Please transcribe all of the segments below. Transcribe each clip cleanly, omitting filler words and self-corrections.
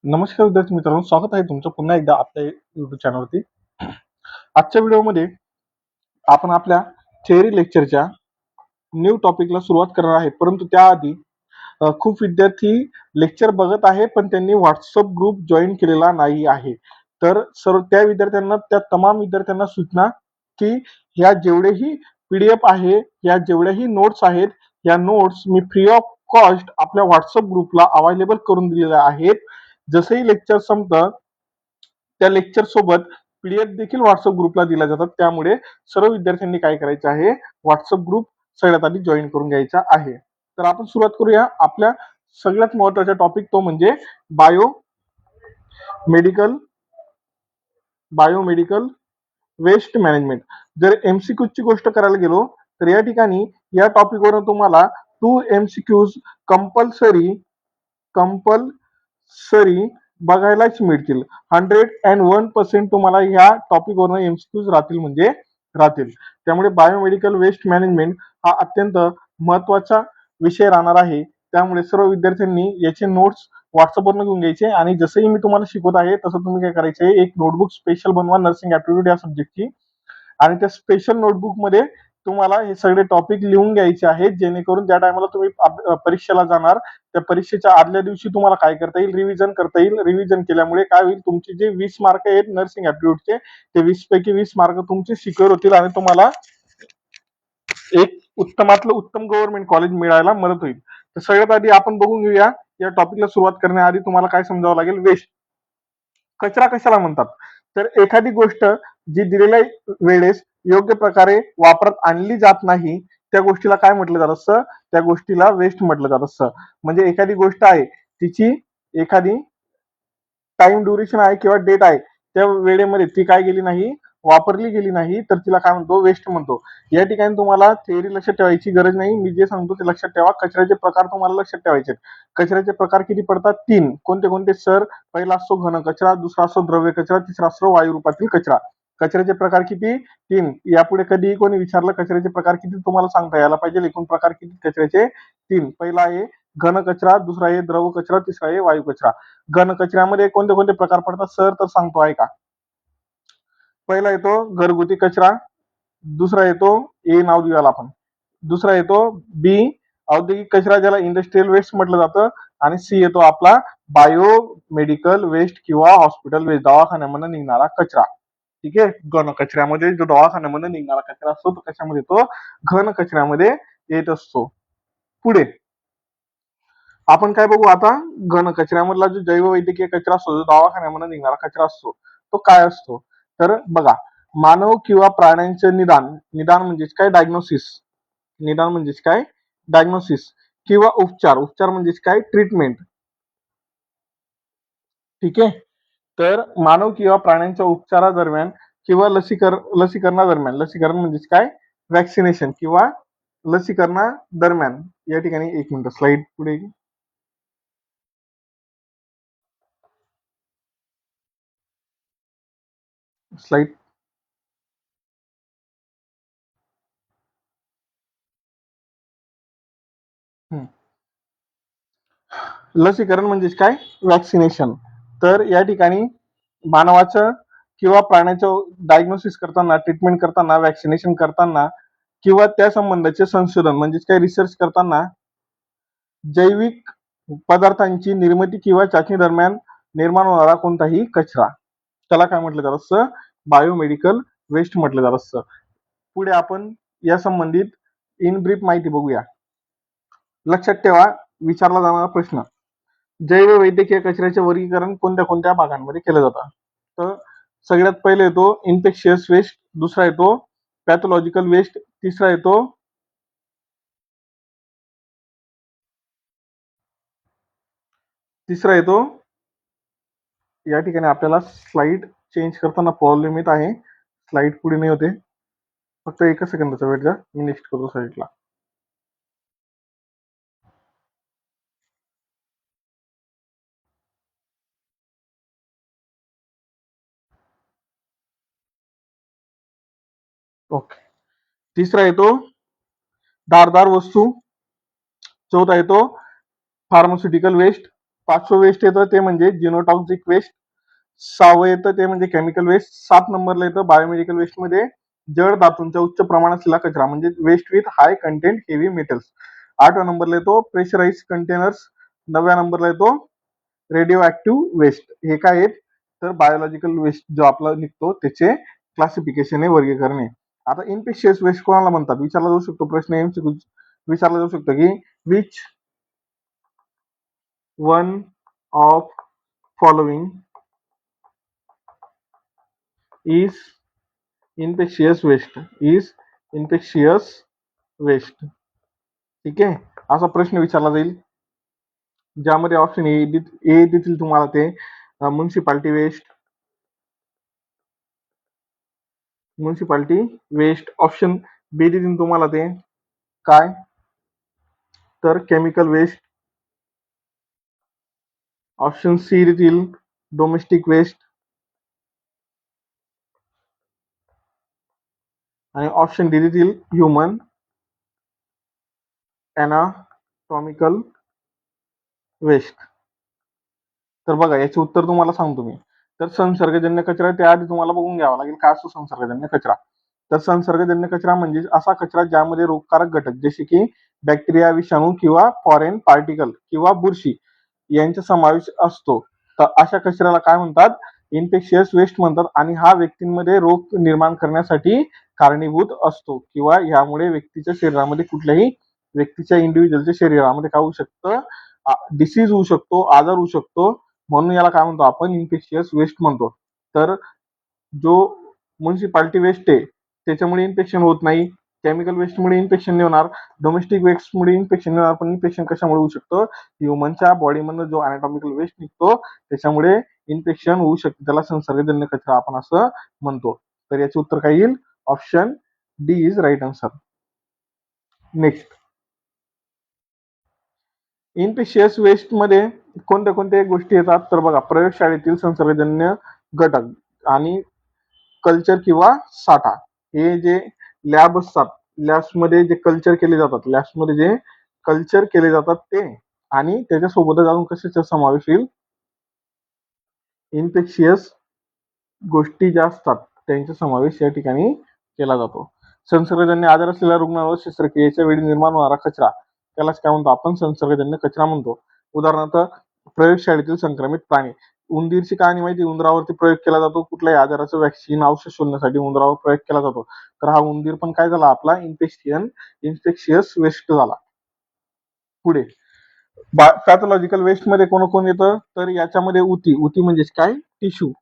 नमस्कार विद्यार्थी मित्रांनो, स्वागत आहे तुमचं पुन्हा एकदा आपल्या युट्यूब चॅनलवरती. आजच्या व्हिडिओमध्ये आपण आपल्या थेअरी लेक्चरच्या न्यू टॉपिकला सुरुवात करणार आहे. परंतु त्याआधी खूप विद्यार्थी लेक्चर बघत आहे पण त्यांनी व्हॉट्सअप ग्रुप जॉईन केलेला नाही आहे. तर सर्व त्या विद्यार्थ्यांना, त्या तमाम विद्यार्थ्यांना सूचना की ह्या जेवढेही PDF आहे, या जेवढ्याही नोट्स आहेत, या notes me free of cost आपल्या व्हॉट्सअप ग्रुपला अवेलेबल करून दिलेल्या आहेत. जसंही लेक्चर संपतं त्या लेक्चर सोबत PDF देखील व्हॉट्सअप ग्रुपला दिल्या जातात. त्यामुळे सर्व विद्यार्थ्यांनी काय करायचं आहे, व्हॉट्सअप ग्रुप सगळ्यात आधी जॉईन करून घ्यायचा आहे. तर आपण सुरुवात करूया आपल्या सगळ्यात महत्वाचा टॉपिक, तो म्हणजे बायोमेडिकल बायोमेडिकल वेस्ट मॅनेजमेंट. जर MCQ ची गोष्ट करायला गेलो तर या ठिकाणी या टॉपिकवर तुम्हाला 2 MCQs कंपल्सरी बघायलाच मिळतील. 101% तुम्हाला ह्या टॉपिकवरनं MCQs राहतील म्हणजे राहतील. त्यामुळे बायोमेडिकल वेस्ट मॅनेजमेंट हा अत्यंत महत्वाचा विषय राहणार आहे. त्यामुळे सर्व विद्यार्थ्यांनी याचे नोट्स व्हॉट्सअपवरून घेऊन घ्यायचे आणि जसंही मी तुम्हाला शिकवत आहे तसं तुम्ही काय करायचे, एक नोटबुक स्पेशल बनवा नर्सिंग ऍप्टिट्यूड या सब्जेक्टची, आणि त्या स्पेशल नोटबुक मध्ये तुम्हाला हे सगळे टॉपिक लिहून घ्यायचे आहेत, जेणेकरून ज्या टायमाला तुम्ही परीक्षेला जाणार त्या परीक्षेच्या आदल्या दिवशी तुम्हाला काय करता येईल, रिव्हिजन करता येईल. रिव्हिजन केल्यामुळे काय होईल, तुमचे जे 20 मार्क आहेत नर्सिंग ऍप्टिट्यूडचे, ते 20 पैकी 20 मार्क तुमचे सिक्युअर होतील आणि तुम्हाला एक उत्तमातलं उत्तम गव्हर्नमेंट कॉलेज मिळायला मदत होईल. तर सगळ्यात आधी आपण बघून घेऊया, या टॉपिकला सुरुवात करण्याआधी तुम्हाला काय समजावं लागेल. वेस्ट, कचरा कशाला म्हणतात, तर एखादी गोष्ट जी दिलेल्या वेळेस योग्य प्रकारे वापरात आणली जात नाही त्या गोष्टीला काय म्हटलं जात असतं, त्या गोष्टीला वेस्ट म्हटलं जात असतं. म्हणजे एखादी गोष्ट आहे, तिची एखादी टाइम ड्युरेशन आहे किंवा डेट आहे, त्या वेळेमध्ये ती काय गेली नाही, वापरली गेली नाही, तर तिला काय म्हणतो, वेस्ट म्हणतो. या ठिकाणी तुम्हाला थेअरी लक्षात ठेवायची गरज नाही, मी जे सांगतो ते लक्षात ठेवा. कचऱ्याचे प्रकार तुम्हाला लक्षात ठेवायचे. कचऱ्याचे प्रकार किती पडतात, 3. कोणते कोणते सर, पहिला असतो घन कचरा, दुसरा असतो द्रव्य कचरा, तिसरा असतो वायू रूपातील कचरा. कचऱ्याचे प्रकार किती, 3. यापुढे कधीही कोणी विचारलं कचऱ्याचे प्रकार किती, तुम्हाला सांगता यायला पाहिजे एकूण प्रकार किती कचऱ्याचे, 3. पहिला आहे घन कचरा, दुसरा आहे द्रव कचरा, तिसरा आहे वायू कचरा. घन कचऱ्यामध्ये कोणते कोणते प्रकार पडतात सर, तर सांगतो ऐका. पहिला येतो घरगुती कचरा, दुसरा येतो, ए नाव देऊया आपण, दुसरा येतो बी औद्योगिक कचरा ज्याला इंडस्ट्रियल वेस्ट म्हटलं जातं, आणि सी येतो आपला बायो मेडिकल वेस्ट किंवा हॉस्पिटल वेस्ट, दवाखान्यामधून निघणारा कचरा. ठीक आहे. घन कचऱ्यामध्ये जो दवाखान्यामध्ये निघणारा कचरा असतो तो कशामध्ये येतो, घन कचऱ्यामध्ये येत असतो. पुढे आपण काय बघू आता, घन कचऱ्यामधला जो जैववैद्यकीय कचरा असतो, जो दवाखान्यामध्ये निघणारा कचरा असतो, तो काय असतो, तर बघा, मानव किंवा प्राण्यांचे निदान, निदान म्हणजेच काय, डायग्नोसिस, निदान म्हणजेच काय, डायग्नोसिस किंवा उपचार, उपचार म्हणजेच काय, ट्रीटमेंट. ठीक आहे. तर मानव किंवा प्राण्यांच्या उपचारादरम्यान किंवा लसीकरणादरम्यान, लसीकरण म्हणजेच काय, वॅक्सिनेशन किंवा लसीकरणादरम्यान, या ठिकाणी एक मिनिट स्लाइड पुढे, स्लाइड, लसीकरण म्हणजेच काय, वॅक्सिनेशन. तर या ठिकाणी मानवाचं किंवा प्राण्याचं डायग्नोसिस करताना, ट्रीटमेंट करताना, वॅक्सिनेशन करताना किंवा त्या संबंधाचे संशोधन म्हणजेच काय, रिसर्च करताना जैविक पदार्थांची निर्मिती किंवा चाचणी दरम्यान निर्माण होणारा कोणताही कचरा, त्याला काय म्हटलं जात असतं, बायोमेडिकल वेस्ट म्हटलं जात असतं. पुढे आपण या संबंधित इन ब्रीफ माहिती बघूया. लक्षात ठेवा विचारला जाणारा प्रश्न, जैव वैद्यकीय कचऱ्याचे वर्गीकरण कोणत्या कोणत्या भागांमध्ये केलं जातं, तर सगळ्यात पहिले येतो इन्फेक्शियस वेस्ट, दुसरा येतो पॅथोलॉजिकल वेस्ट, तिसरा येतो या ठिकाणी आपल्याला स्लाइड चेंज करताना प्रॉब्लेम येत आहे, स्लाइड पुढे नाही होते, फक्त एकच सेकंदाचा वेट द्या, मी नेक्स्ट करतो स्लाइडला. ओके. तिसरा येतो धारदार वस्तू, चौथा येतो फार्मास्युटिकल वेस्ट, 5वं वेस्ट येतं ते म्हणजे जिनोटॉक्सिक वेस्ट. 6वं येतं ते म्हणजे केमिकल वेस्ट. 7 नंबरला येतं बायोमेडिकल वेस्ट मध्ये जड धातूंचा उच्च प्रमाणात असलेला कचरा म्हणजे waste with high content heavy metals. 8व्या नंबरला येतो प्रेशराइज कंटेनर्स. 9व्या नंबरला येतो रेडिओ ऍक्टिव्ह वेस्ट. हे काय आहेत तर बायोलॉजिकल वेस्ट जो आपला निघतो त्याचे क्लासिफिकेशन आहे, वर्गीकरण आहे. आता इन्फेक्शियस वेस्ट कोणाला म्हणतात विचारला जाऊ शकतो, प्रश्न एमसीक्यू विचारला जाऊ शकतो की which one of following is infectious waste, is infectious waste. ठीक आहे, असा प्रश्न विचारला जाईल ज्यामध्ये ऑप्शन ए देतील तुम्हाला ते municipality waste, municipality waste. Option B देतील तुम्हाला ते काय तर केमिकल वेस्ट. ऑप्शन सी देतील डोमेस्टिक वेस्ट आणि ऑप्शन डी देतील ह्युमन एनाटॉमिकल वेस्ट. तर बघा याचे उत्तर तुम्हाला सांगतो मी. तर संसर्गजन्य कचरा त्याआधी तुम्हाला बघून घ्यावा लागेल काय असतो संसर्गजन्य कचरा. तर संसर्गजन्य कचरा म्हणजे असा कचरा ज्यामध्ये रोगकारक घटक जसे की बॅक्टेरिया, विषाणू किंवा फॉरेन पार्टिकल किंवा बुरशी यांचा समावेश असतो. तर अशा कचऱ्याला काय म्हणतात इन्फेक्शियस वेस्ट म्हणतात आणि हा व्यक्तींमध्ये रोग निर्माण करण्यासाठी कारणीभूत असतो किंवा यामुळे व्यक्तीच्या शरीरामध्ये कुठल्याही व्यक्तीच्या इंडिव्हिज्युअलच्या शरीरामध्ये काय होऊ शकतं डिसीज होऊ शकतो, आजार होऊ शकतो. म्हणून याला काय म्हणतो आपण इन्फेक्शियस वेस्ट म्हणतो. तर जो म्युन्सिपाल्टी वेस्ट आहे त्याच्यामुळे इन्फेक्शन होत नाही, केमिकल वेस्टमुळे इन्फेक्शन नाही होणार, डोमेस्टिक वेस्टमुळे इन्फेक्शन नाही होणार. पण इन्फेक्शन कशामुळे होऊ शकतं ह्युमनच्या बॉडीमधनं जो अनाटॉमिकल वेस्ट निघतो त्याच्यामुळे इन्फेक्शन होऊ शकते. त्याला संसर्गजन्य कचरा आपण असं म्हणतो. तर याचे उत्तर काय येईल option D is right answer. Next, infectious waste मध्ये कोणत्या कोणत्या गोष्टी येतात तर बघा प्रयोगशाळेतील संसर्गजन्य घटक आणि कल्चर किंवा साठा. हे जे लॅब असतात लॅब्समध्ये जे कल्चर केले जातात, लॅब्समध्ये जे कल्चर केले जातात ते आणि त्याच्यासोबतच अजून कशाचा समावेश होईल इन्फेक्शियस गोष्टी ज्या असतात त्यांचा समावेश या ठिकाणी केला जातो. संसर्गजन्य आजार असलेल्या रुग्णांवर शस्त्रक्रियेच्या वेळी निर्माण होणारा कचरा त्यालाच काय म्हणतो आपण संसर्गजन्य कचरा म्हणतो. उदाहरणार्थ प्रयोगशाळेतील संक्रमित प्राणी. उंदीरची कहाणी माहिती, उंदरावरती प्रयोग केला जातो कुठल्याही आजाराचं वॅक्सिन औषध शोधण्यासाठी उंदरावर प्रयोग केला जातो. तर हा उंदीर पण काय झाला आपला इन्फेक्शियस वेस्ट झाला. पुढे पॅथॉलॉजिकल वेस्ट मध्ये कोण कोण येतं तर याच्यामध्ये उती, उती म्हणजेच काय टिश्यू,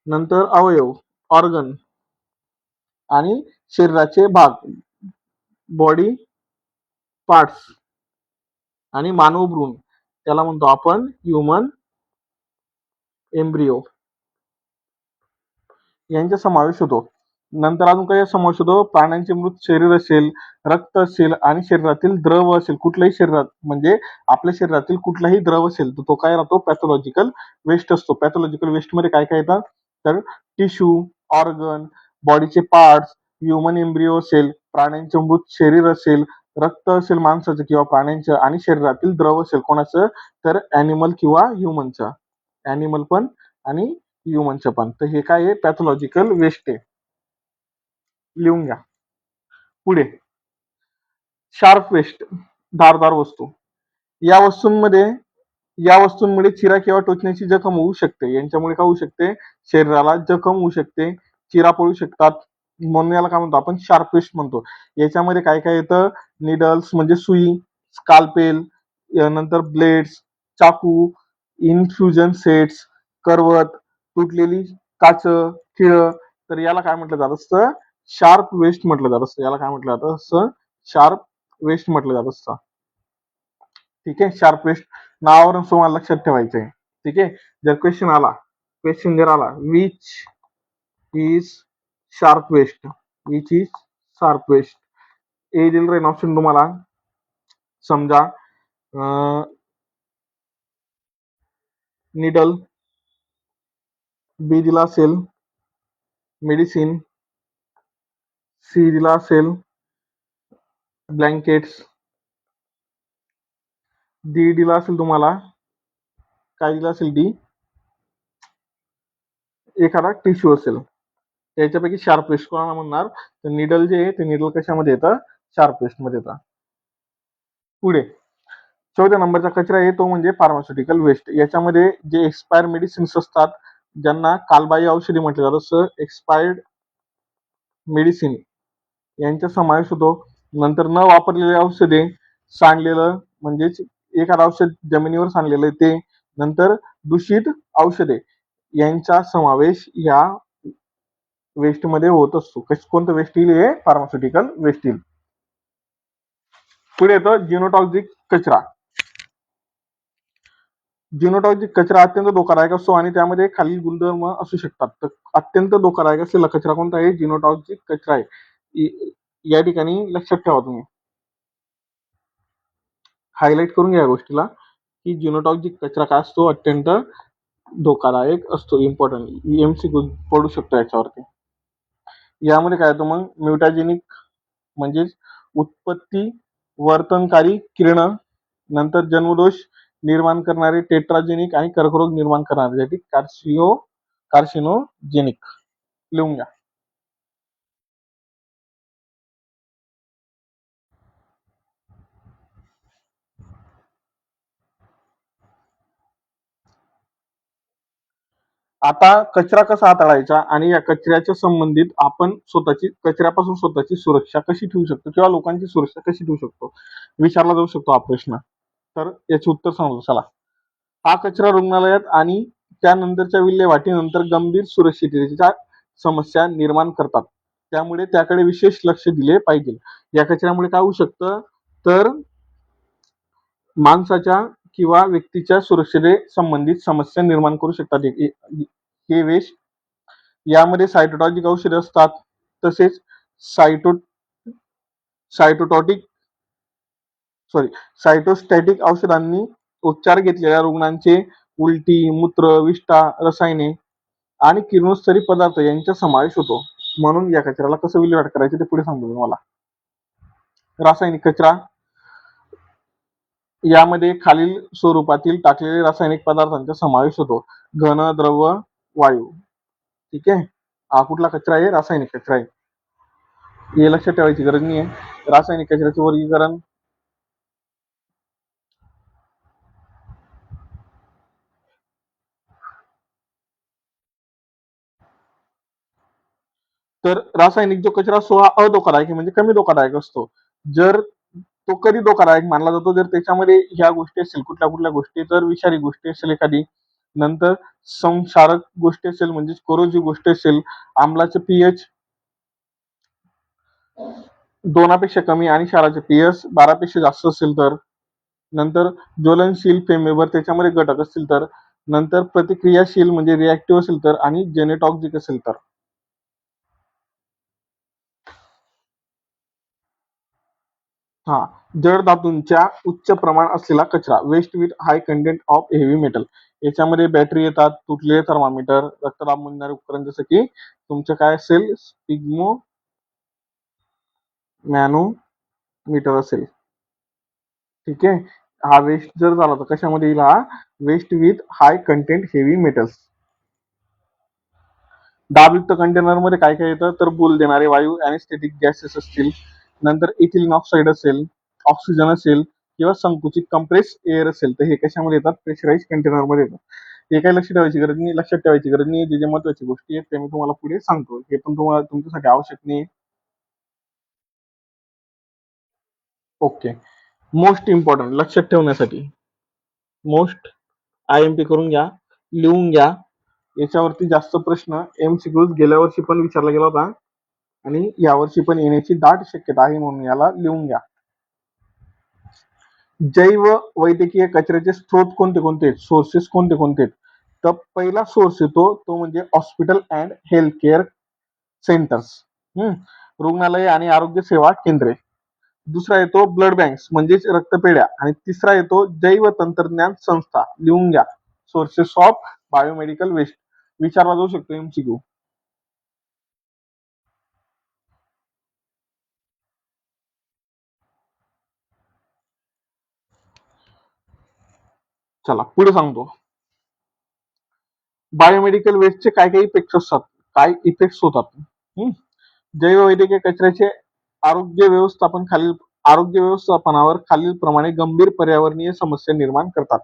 नंतर अवयव ऑर्गन आणि शरीराचे भाग बॉडी पार्ट्स आणि मानव भ्रूण त्याला म्हणतो आपण ह्युमन एम्ब्रियो यांचा समावेश होतो. नंतर अजून काही समावेश होतो प्राण्यांचे मृत शरीर असेल, रक्त असेल आणि शरीरातील द्रव असेल, कुठल्याही शरीरात म्हणजे आपल्या शरीरातील कुठलाही द्रव असेल तर तो काय राहतो पॅथॉलॉजिकल वेस्ट असतो. पॅथॉलॉजिकल वेस्ट मध्ये काय काय येतात तर टिश्यू, ऑर्गन, बॉडीचे पार्ट्स, ह्युमन एम्ब्रिओ असेल, प्राण्यांचे मृत शरीर असेल, रक्त असेल माणसाचं किंवा प्राण्यांचं आणि शरीरातील द्रव असेल कोणाचं तर ॲनिमल किंवा ह्युमनचं, ॲनिमल पण आणि ह्युमनचं पण. तर हे काय आहे पॅथॉलॉजिकल वेस्ट आहे, लिहून घ्या. पुढे शार्प वेस्ट, धारदार वस्तू. या वस्तूंमध्ये या वस्तूंमुळे चिरा किंवा टोचण्याची जखम होऊ शकते. यांच्यामुळे काय होऊ शकते शरीराला जखम होऊ शकते, चिरा पडू शकतात. म्हणून याला काय म्हणतो आपण शार्प वेस्ट म्हणतो. याच्यामध्ये काय काय येतं निडल्स म्हणजे सुई, स्काल्पेल, नंतर ब्लेड्स, चाकू, इन्फ्युजन सेट्स, करवत, तुटलेली काच, खिळ. तर याला काय म्हटलं जात असतं शार्प वेस्ट म्हटलं जात असतं. याला काय म्हटलं जातं असं शार्प वेस्ट म्हटलं जात असतं. ठीक आहे, शार्प वेस्ट नावावरून तुम्हाला लक्षात ठेवायचं आहे. ठीक आहे, जर क्वेश्चन जर आला which is sharp waste, which is sharp waste, A दिल राहील ऑप्शन तुम्हाला. समजा निडल, बी दिला असेल मेडिसिन, सी दिला असेल ब्लँकेट्स, डी दिला असेल तुम्हाला, काय दिला असेल डी, एखादा टिश्यू असेल, त्याच्यापैकी शार्प वेस्ट कोणाला म्हणणार, तर निडल जे आहे ते निडल कशामध्ये येतं, शार्प वेस्ट मध्ये येतं. पुढे 14 नंबरचा कचरा आहे तो म्हणजे फार्मास्युटिकल वेस्ट. याच्यामध्ये जे एक्सपायर मेडिसिन्स असतात, ज्यांना कालबाह्य औषधी म्हटलं जातं, सर एक्सपायर्ड मेडिसिन यांचा समावेश होतो. नंतर न वापरलेले औषधे, सांडलेलं म्हणजेच एखादं औषध जमिनीवर सांडलेलं ते, नंतर दूषित औषधे यांचा समावेश या वेस्ट मध्ये होत असतो. कोणतं वेस्ट येईल, हे फार्मास्युटिकल वेस्ट येईल. पुढे येतो जिनोटॉक्सिक कचरा. जिनोटॉक्सिक कचरा अत्यंत धोकादायक असतो आणि त्यामध्ये खालील गुणधर्म असू शकतात. तर अत्यंत धोकादायक असलेला कचरा कोणता आहे, जिनोटॉक्सिक कचरा आहे. या ठिकाणी लक्षात ठेवा, तुम्ही हायलाइट करून घ्या या गोष्टीला, की जिनोटॉक्सिक कचरा काय असतो, अत्यंत धोकादायक असतो. इम्पॉर्टंट एमसीक्यू पडू शकतो याच्यावरती. यामध्ये काय येतो मग, म्युटाजेनिक म्हणजेच उत्पत्ती वर्तनकारी किरण, नंतर जन्मदोष निर्माण करणारे टेट्राजेनिक आणि कर्करोग निर्माण करणारे कार्सिनोजेनिक. लिहून घ्या. आता कचरा कसा हाताळायचा आणि या कचऱ्याच्या संबंधित आपण कचऱ्यापासून स्वतःची सुरक्षा कशी ठेवू शकतो किंवा लोकांची सुरक्षा कशी ठेवू शकतो, विचारला जाऊ शकतो हा प्रश्न. तर याचे उत्तर सांगू. चला, हा कचरा रुग्णालयात आणि त्यानंतरच्या विल्हेवाटीनंतर गंभीर सुरक्षिततेच्या समस्या निर्माण करतात. त्यामुळे त्याकडे विशेष लक्ष दिले पाहिजे. या कचऱ्यामुळे काय होऊ शकतं, तर माणसाच्या किंवा व्यक्तीच्या सुरक्षिते संबंधित समस्या निर्माण करू शकतात हे वेस्ट. यामध्ये सायटोटॉजिक औषधे असतात, तसेच सायटो सायटोटॉटिक सायटोस्टॅटिक औषधांनी उपचार घेतलेल्या रुग्णांचे उलटी, मूत्र, विष्ठा, रसायने आणि किरणोत्सर्गी पदार्थ यांचा समावेश होतो. म्हणून या कचऱ्याला कसं विल्हेवाट करायचे ते पुढे सांगतो तुम्हाला. रासायनिक कचरा, यामध्ये खालील स्वरूपातील टाकलेले रासायनिक पदार्थांचा समावेश होतो. घन, द्रव, वायू. ठीक आहे, हा कुठला कचरा आहे, रासायनिक कचरा आहे. हे लक्षात ठेवायची गरज नाही आहे. रासायनिक कचऱ्याचे वर्गीकरण, तर रासायनिक जो कचरा असतो हा अधोकादायक म्हणजे कमी धोकादायक असतो. जर तो कधी धोकादायक मानला जातो, जर त्याच्यामध्ये ह्या गोष्टी असतील, कुठल्या कुठल्या गोष्टी, तर विषारी गोष्टी असेल एखादी, नंतर संक्षारक गोष्टी असेल म्हणजे कोरोजिव्ह गोष्टी असेल, आम्लाचं पीएच 2 कमी आणि क्षाराचे पीएच 12 जास्त असेल तर, नंतर ज्वलनशील फ्लेमेबल त्याच्यामध्ये घटक असतील तर, नंतर प्रतिक्रियाशील म्हणजे रिॲक्टिव्ह असेल तर, आणि जेनेटॉक्सिक असेल तर. हा, जड धातूंच्या उच्च प्रमाण असलेला कचरा, waste with high content of heavy metal. याच्यामध्ये बॅटरी येतात, तुटलेले थर्मामीटर, रक्तदाब मोजणारे उपकरण, जसं की तुमचं काय असेल, स्पिग्मो मॅनोमीटर असेल. ठीक आहे, हा वेस्ट जर झाला तर कशामध्ये येईल, हा waste with high content heavy metals. दाबयुक्त कंटेनर मध्ये काय काय येतं, तर बूल देणारे वायू, अॅनेस्थेटिक गॅसेस असतील, नंतर इथिलीन ऑक्साईड असेल, ऑक्सिजन असेल, किंवा संकुचित कंप्रेस एअर असेल, तर हे कशामध्ये येतात, प्रेशराइज कंटेनर मध्ये येतात. हे काही लक्षात ठेवायची गरज नाही. जे जे महत्वाची गोष्टी आहेत ते मी तुम्हाला पुढे सांगतो, हे पण तुम्हाला तुमच्यासाठी आवश्यक नाही. ओके, मोस्ट इम्पॉर्टंट लक्षात ठेवण्यासाठी, मोस्ट IMP करून घ्या, लिहून घ्या. याच्यावरती जास्त प्रश्न MCQ गेल्या वर्षी पण विचारला गेला होता आणि यावर्षी पण येण्याची दाट शक्यता आहे, म्हणून याला लिहून घ्या. जैव वैद्यकीय कचऱ्याचे स्रोत कोणते कोणते, सोर्सेस कोणते कोणते, तर पहिला सोर्स येतो तो म्हणजे hospital and health care centres, रुग्णालय आणि आरोग्य सेवा केंद्रे. दुसरा येतो ब्लड बँक्स म्हणजेच रक्तपेढ्या, आणि तिसरा येतो जैव तंत्रज्ञान संस्था. लिहून घ्या, सोर्सेस ऑफ बायोमेडिकल वेस्ट, विचारला जाऊ शकतो MCQ. चला पुढे सांगतो. बायोमेडिकल वेस्टचे काय काय इफेक्ट्स असतात, काय इफेक्ट्स होतात. हम्म. जैववैद्यकीय कचऱ्याचे आरोग्य व्यवस्थापन खालील आरोग्य व्यवस्थापनावर खालील प्रमाणे गंभीर पर्यावरणीय समस्या निर्माण करतात.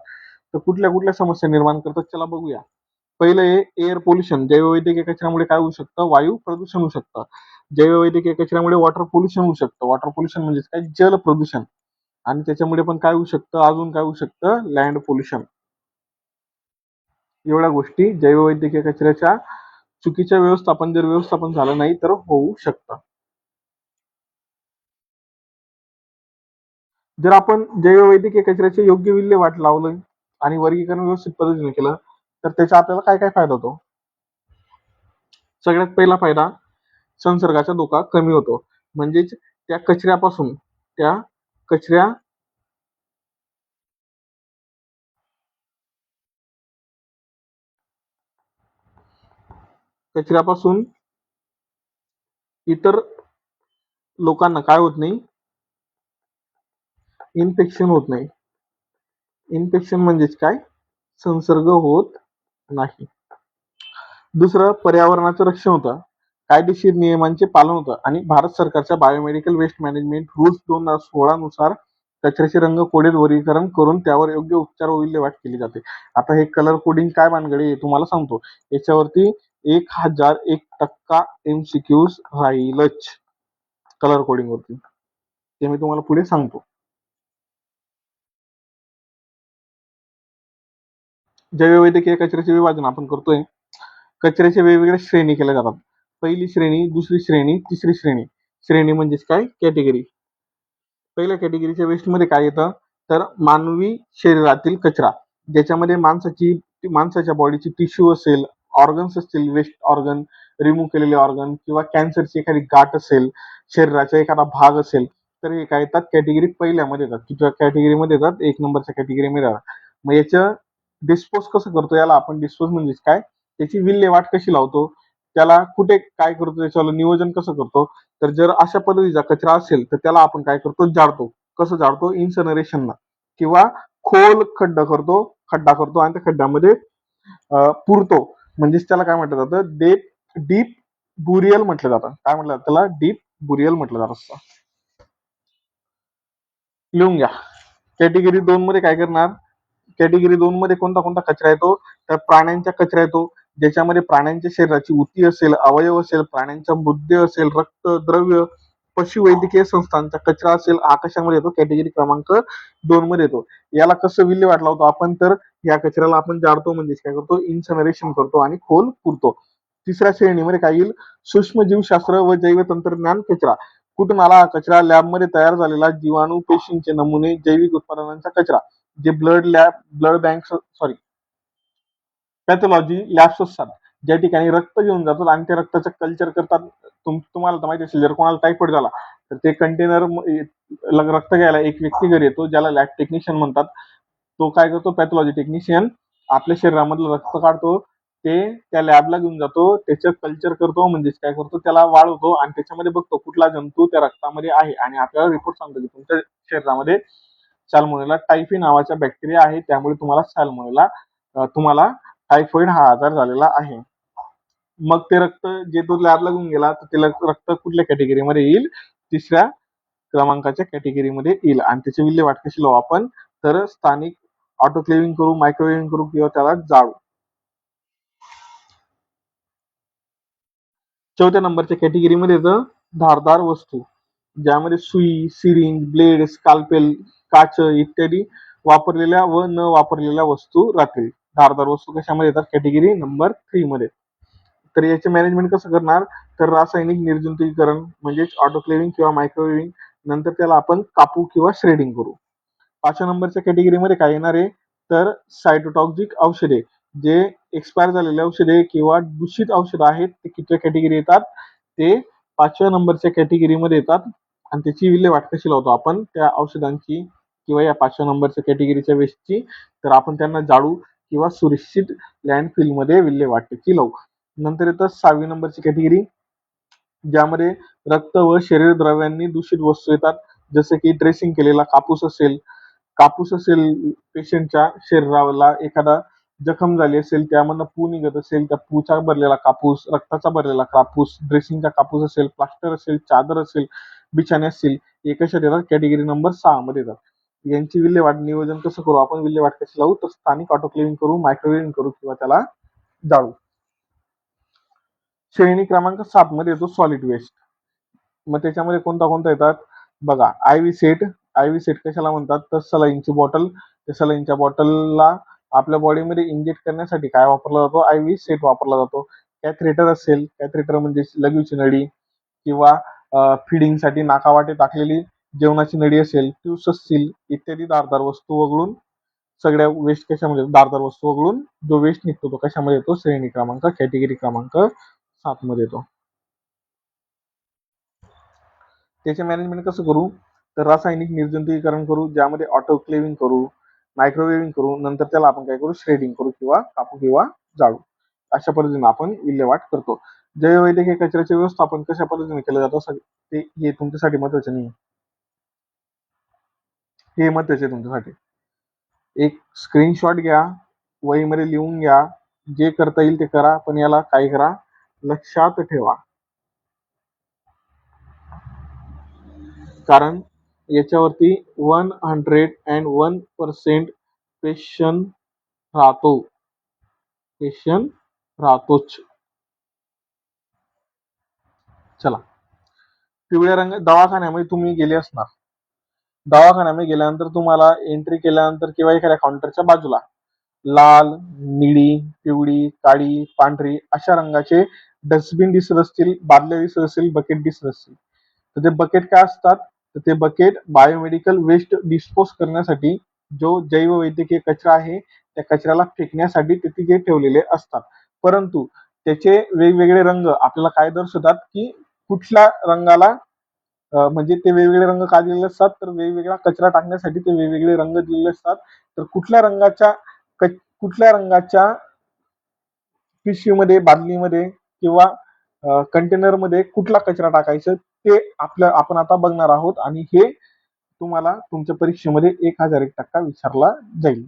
तर कुठल्या कुठल्या समस्या निर्माण करतात चला बघूया. पहिलं आहे एअर पोल्युशन. जैववैद्यकीय कचऱ्यामुळे काय होऊ शकतं, वायू प्रदूषण होऊ शकतं. जैववैद्यकीय कचऱ्यामुळे वॉटर पोल्युशन होऊ शकतं. वॉटर पोल्युशन म्हणजे काय, जल प्रदूषण. आणि त्याच्यामुळे पण काय होऊ शकतं, अजून काय होऊ शकतं, लँड पोल्युशन. एवढ्या गोष्टी जैववैद्यकीय कचऱ्याच्या चुकीच्या जर व्यवस्थापन झालं नाही तर होऊ शकतं. जर आपण जैववैद्यकीय कचऱ्याचे योग्य विल्हेवाट लावलं आणि वर्गीकरण व्यवस्थित पद्धतीने केलं तर त्याचा आपल्याला काय काय फायदा होतो. सगळ्यात पहिला फायदा, संसर्गाचा धोका कमी होतो. म्हणजेच त्या कचऱ्या कचऱ्यापासून इतर लोकांना काय होत नाही, इन्फेक्शन होत नाही. इन्फेक्शन म्हणजेच काय, संसर्ग होत नाही. दुसरं, पर्यावरणाचं रक्षण होतं. कायदेशीर नियमांचे पालन होतं आणि भारत सरकारच्या बायोमेडिकल वेस्ट मॅनेजमेंट रूल्स 2016 नुसार कचऱ्याचे रंग कोडेड वर्गीकरण करून त्यावर योग्य उपचार व विल्हेवाट केली जाते. आता हे कलर कोडिंग काय भानगडी आहे तुम्हाला सांगतो. याच्यावरती 1001% MCQs राहीलच कलर कोडिंग वरती. ते मी तुम्हाला पुढे सांगतो. जैववैद्यकीय कचऱ्याचे विभाजन आपण करतोय. कचऱ्याच्या वेगवेगळ्या श्रेणी केल्या जातात. पहिली श्रेणी, दुसरी श्रेणी, तिसरी श्रेणी. श्रेणी म्हणजेच काय, कॅटेगरी. पहिल्या कॅटेगरीच्या वेस्टमध्ये काय येतं, तर मानवी शरीरातील कचरा, ज्याच्यामध्ये माणसाच्या बॉडीची टिश्यू असेल, ऑर्गन्स असतील, वेस्ट ऑर्गन, रिमूव्ह केलेले ऑर्गन किंवा कॅन्सरची एखादी गाठ असेल, शरीराचा एखादा भाग असेल, तर हे काय येतात, कॅटेगरी पहिल्यामध्ये येतात. किंवा कॅटेगरीमध्ये येतात, 1 नंबरच्या कॅटेगरीमध्ये येतात. मग याचं डिस्पोज कसं करतो, याला आपण डिस्पोज म्हणजेच काय, त्याची विल्हेवाट कशी लावतो, त्याला कुठे काय करतो, त्याच्यावर नियोजन कसं करतो. तर जर अशा पद्धतीचा कचरा असेल तर त्याला आपण काय करतो, जाळतो. कसं जाळतो, इन्सनरेशनला, किंवा खोल खड्डा करतो आणि त्या खड्ड्यामध्ये पुरतो. म्हणजेच त्याला काय म्हटलं जातं, डीप बुरियल म्हटलं जातं. काय म्हटलं जातं त्याला, डीप बुरियल म्हटलं जात असतं. लिहून घ्या. कॅटेगरी 2 मध्ये काय करणार, कॅटेगरी 2 मध्ये कोणता कोणता कचरा येतो, तर प्राण्यांचा कचरा येतो, ज्याच्यामध्ये प्राण्यांच्या शरीराची उती असेल, अवयव असेल, प्राण्यांचा मृतदेह असेल, रक्त, द्रव्य, पशुवैद्यकीय संस्थांचा कचरा असेल, हा कशामध्ये येतो, कॅटेगरी क्रमांक 2 मध्ये येतो. याला कसं विल्हेवाट लावतो आपण, तर या कचऱ्याला आपण जाळतो, म्हणजे काय करतो, इन्सनरेशन करतो आणि खोल पुरतो. तिसऱ्या श्रेणीमध्ये काय येईल, सूक्ष्मजीवशास्त्र व जैवतंत्रज्ञान कचरा. कुठून आला हा कचरा, लॅबमध्ये तयार झालेला जीवाणू, पेशींचे नमुने, जैविक उत्पादनांचा कचरा, जे ब्लड बँक पॅथॉलॉजी लॅब्स असतात, ज्या ठिकाणी रक्त घेऊन जातात आणि त्या रक्ताचं कल्चर करतात. तुम्हाला तर माहिती असेल, जर कोणाला टायफॉइड झाला तर ते कंटेनर रक्त घ्यायला एक व्यक्ती घरी येतो, ज्याला लॅब टेक्निशियन म्हणतात. तो काय करतो, पॅथॉलॉजी टेक्निशियन आपल्या शरीरामधलं रक्त काढतो, ते त्या लॅबला घेऊन जातो, त्याचं कल्चर करतो, म्हणजेच काय करतो, त्याला वाळवतो आणि त्याच्यामध्ये बघतो कुठला जंतू त्या रक्तामध्ये आहे आणि आपल्याला रिपोर्ट सांगतो की तुमच्या शरीरामध्ये सॅल्मोनेला टायफी नावाचा बॅक्टेरिया आहे, त्यामुळे तुम्हाला टायफॉइड हा आजार झालेला आहे. मग ते रक्त जे तो लॅबला घेऊन गेला तर ते रक्त कुठल्या कॅटेगरीमध्ये येईल, तिसऱ्या क्रमांकाच्या कॅटेगरीमध्ये येईल. आणि त्याची विल्हेवाट कशी लावू आपण, तर स्थानिक ऑटोक्लेविंग करू, मायक्रोवेव्हिंग करू किंवा त्याला जाळू. चौथ्या नंबरच्या कॅटेगरीमध्ये येतं धारदार वस्तू, ज्यामध्ये सुई, सिरिंज, ब्लेड, स्काल्पेल, काच इत्यादी वापरलेल्या व न वापरलेल्या वस्तू राहतील. धारदार वस्तू कशामध्ये येतात, कॅटेगरी नंबर 3 मध्ये. तर याचे मॅनेजमेंट कसं करणार, तर रासायनिक निर्जंतुकीकरण म्हणजेच ऑटोक्लेविंग किंवा मायक्रोवेव्हिंग, नंतर त्याला आपण कापू किंवा श्रेडिंग करू. 5व्या नंबरच्या कॅटेगरीमध्ये काय येणार आहे, तर सायटोटॉक्सिक औषधे, जे एक्सपायर झालेले औषधे किंवा दूषित औषधं आहेत, ते किती कॅटेगरी येतात, ते 5व्या नंबरच्या कॅटेगरीमध्ये येतात. आणि त्याची विल्हेवाट कशी लावतो आपण, त्या औषधांची किंवा या 5व्या नंबरच्या कॅटेगरीच्या वेस्टची, तर आपण त्यांना जाळू किंवा सुरक्षित लँडफिलमध्ये विल्हेवाटची लावू. नंतर येतं 6वी नंबरची कॅटेगरी, ज्यामध्ये रक्त व शरीर द्रव्यांनी दूषित वस्तू येतात, जसे की ड्रेसिंग केलेला कापूस असेल, कापूस असेल, पेशंटच्या शरीराला एखादा जखम झाली असेल, त्यामधनं पू निघत असेल, त्या पूचा भरलेला कापूस, रक्ताचा भरलेला कापूस, ड्रेसिंगचा कापूस असेल, प्लास्टर असेल, चादर असेल, बिछाने असतील, हे कशात येतात? कॅटेगरी नंबर 6 मध्ये येतात. यांची विल्हेवाट नियोजन कसं करू आपण? विल्हेवाट कशी लावू? तर स्थानिक ऑटोक्लेव्हिंग करू, मायक्रोवेव्हिंग करू किंवा त्याला जाळू. श्रेणी क्रमांक 7 मध्ये येतो सॉलिड वेस्ट. मग त्याच्यामध्ये कोणता कोणता येतात बघा? Ivy set. आयव्ही सेट कशाला म्हणतात? तर सलाईनची बॉटल. त्या सलाईनच्या बॉटलला आपल्या बॉडीमध्ये इंजेक्ट करण्यासाठी काय वापरला जातो? आयव्ही सेट वापरला जातो. कॅथरेटर असेल, कॅथरेटर म्हणजे लघवीची नळी किंवा फिडिंगसाठी नाकावाटे टाकलेली जेवणाची नळी असेल, ट्यूब्स असतील, इत्यादी धारदार वस्तू वगळून सगळ्या वेस्ट कशामध्ये? धारदार वस्तू वगळून जो वेस्ट निघतो तो कशामध्ये येतो? श्रेणी क्रमांक कॅटेगरी क्रमांक 7 मध्ये येतो. त्याचे मॅनेजमेंट कसं करू? तर रासायनिक निर्जंतुकीकरण करू, ज्यामध्ये ऑटोक्लेव्हिंग करू, मायक्रोवेव्हिंग करू, नंतर त्याला आपण काय करू? श्रेडिंग करू किंवा कापू किंवा जाळू. अशा पद्धतीने आपण विल्हेवाट करतो. जैववैद्यकीय कचऱ्याचे व्यवस्थापन कशा पद्धतीने केलं जातं ते हे तुमच्यासाठी महत्वाचं नाही. हे महत्वाचे तुमच्यासाठी. एक स्क्रीनशॉट घ्या, वहीमध्ये लिहून घ्या, जे करता येईल ते करा, पण याला काय करा? लक्षात ठेवा. कारण याच्यावरती 101% क्वेश्चन राहतो. क्वेश्चन राहतोच. चला, पिवळ्या रंग दवाखान्यामध्ये तुम्ही गेले असणार. दवाखान्यामध्ये गेल्यानंतर तुम्हाला एंट्री केल्यानंतर किंवा एखाद्या काउंटरच्या बाजूला लाल, निळी, पिवळी, काळी, पांढरी अशा रंगाचे डस्टबिन दिसत असतील, बादल्या दिसत असतील, बकेट दिसत असतील. तर ते बकेट काय असतात? तर ते बकेट बायोमेडिकल वेस्ट डिस्पोज करण्यासाठी जो जैववैद्यकीय कचरा आहे त्या कचऱ्याला फेकण्यासाठी तिथे ठेवलेले असतात. परंतु त्याचे वेगवेगळे रंग आपल्याला काय दर्शवतात की कुठल्या रंगाला म्हणजे ते वेगवेगळे रंग का दिलेले असतात? तर वेगवेगळा कचरा टाकण्यासाठी ते वेगवेगळे रंग दिलेले असतात. तर कुठल्या रंगाच्या पिशवीमध्ये, बादलीमध्ये किंवा कंटेनरमध्ये कुठला कचरा टाकायचा ते आपण आता बघणार आहोत आणि हे तुम्हाला तुमच्या परीक्षेमध्ये 1001% विचारला जाईल.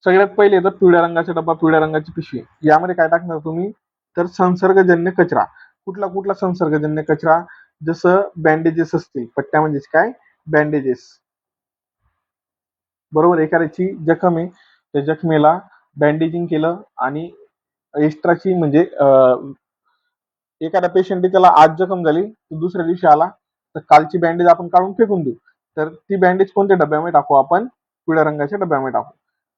सगळ्यात पहिले येतं पिवळ्या रंगाचा डब्बा, पिवळ्या रंगाची पिशवी. यामध्ये काय टाकणार तुम्ही? तर संसर्गजन्य कचरा. कुठला कुठला संसर्गजन्य कचरा? जसं बँडेजेस असतील, पट्ट्या म्हणजेच काय? बँडेजेस. बरोबर, एखाद्याची जखम आहे, त्या जखमेला बँडेजिंग केलं आणि एक्स्ट्राची म्हणजे एखाद्या पेशंटने त्याला आज जखम झाली, तो दुसऱ्या दिवशी आला, तर कालची बँडेज आपण काढून फेकून देऊ. तर ती बँडेज कोणत्या डब्यामध्ये टाकू आपण? पिवळ्या रंगाच्या डब्यामध्ये टाकू.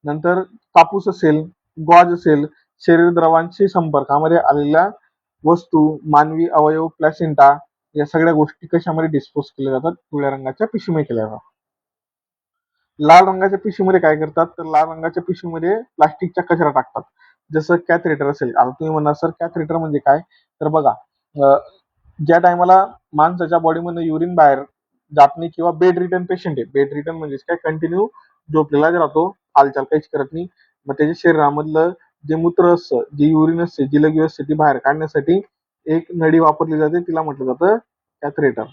नंतर कापूस असेल, गॉज असेल, शरीर द्रवांशी संपर्कामध्ये आलेल्या वस्तू, मानवी अवयव, प्लॅसेंटा या सगळ्या गोष्टी कशामध्ये डिस्पोज केल्या जातात? पिवळ्या रंगाच्या पिशवीमध्ये केल्या जातात. लाल रंगाच्या पिशवीमध्ये काय करतात? तर लाल रंगाच्या पिशवीमध्ये प्लास्टिकचा कचरा टाकतात. जसं कॅथरेटर असेल. आता तुम्ही म्हणणार सर कॅथरेटर म्हणजे काय? तर बघा, ज्या टायमाला माणसाच्या बॉडीमधून युरिन बाहेर जात नाही किंवा बेड रिटर्न पेशंट आहे, बेड रिटर्न म्हणजे काय? कंटिन्यू झोपलेलाच राहतो, हालचाल काहीच करत नाही. मग त्याच्या शरीरामधलं जे मूत्र असतं, जे युरिन असते, जी लघवी असते ती बाहेर काढण्यासाठी एक नळी वापरली जाते, तिला म्हटलं जातं कॅथरेटर.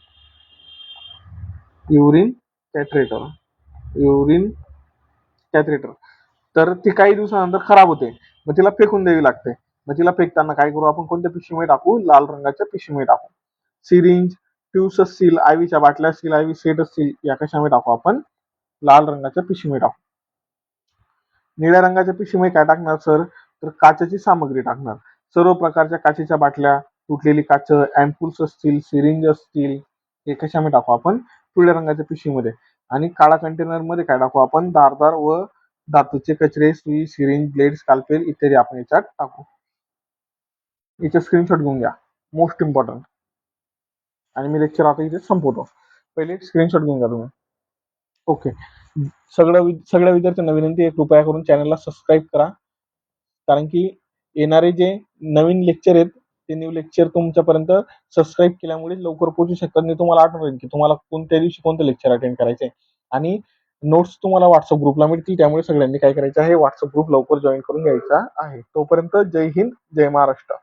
युरिन कॅथरेटर. युरिन कॅथरेटर. तर ती काही दिवसानंतर खराब होते, मग तिला फेकून द्यावी लागते. मग तिला फेकताना काय करू आपण? कोणत्या पिशवीमध्ये टाकू? लाल रंगाच्या पिशवीमध्ये टाकू. सिरिंज, ट्यूब्स असतील, आयव्हीच्या बाटल्या असतील, आयव्ही सेट असतील, या कशामध्ये टाकू आपण? लाल रंगाच्या पिशवीमध्ये टाकू. निळ्या रंगाच्या पिशवीमध्ये काय टाकणार सर? तर काचेची सामग्री टाकणार. सर्व प्रकारच्या काचेच्या बाटल्या, तुटलेली काच, अँपूल्स असतील, सिरिंज असतील, हे कशामध्ये टाकू आपण? पिवळ्या रंगाच्या पिशवीमध्ये. आणि काळा कंटेनर मध्ये काय टाकू आपण? धारदार व धातूचे कचरे, सुई, सिरिंज, ब्लेड, स्काल्पेल इत्यादी आपण याच्यात टाकू. याचे स्क्रीनशॉट घेऊन घ्या, मोस्ट इम्पॉर्टंट. आणि मी लेक्चर आता इथे संपवतो. पहिले स्क्रीनशॉट घेऊन घ्या तुम्ही. ओके. सगळ्या विद्यार्थ्यांना विनंती आहे, कृपया करून चॅनलला सबस्क्राईब करा. कारण की येणारे जे नवीन लेक्चर आहेत ते न्यू लेक्चर तुमच्यापर्यंत सबस्क्राईब केल्यामुळे लवकर पोहोचू शकतात. आणि तुम्हाला आठवण की तुम्हाला कोणत्या दिवशी कोणतं लेक्चर अटेंड करायचे. आणि नोट्स तुम्हाला व्हॉट्सअप ग्रुपला मिळतील, त्यामुळे सगळ्यांनी काय करायचं आहे? व्हॉट्सअप ग्रुप लवकर जॉईन करून घ्यायचा आहे. तोपर्यंत जय हिंद, जय महाराष्ट्र.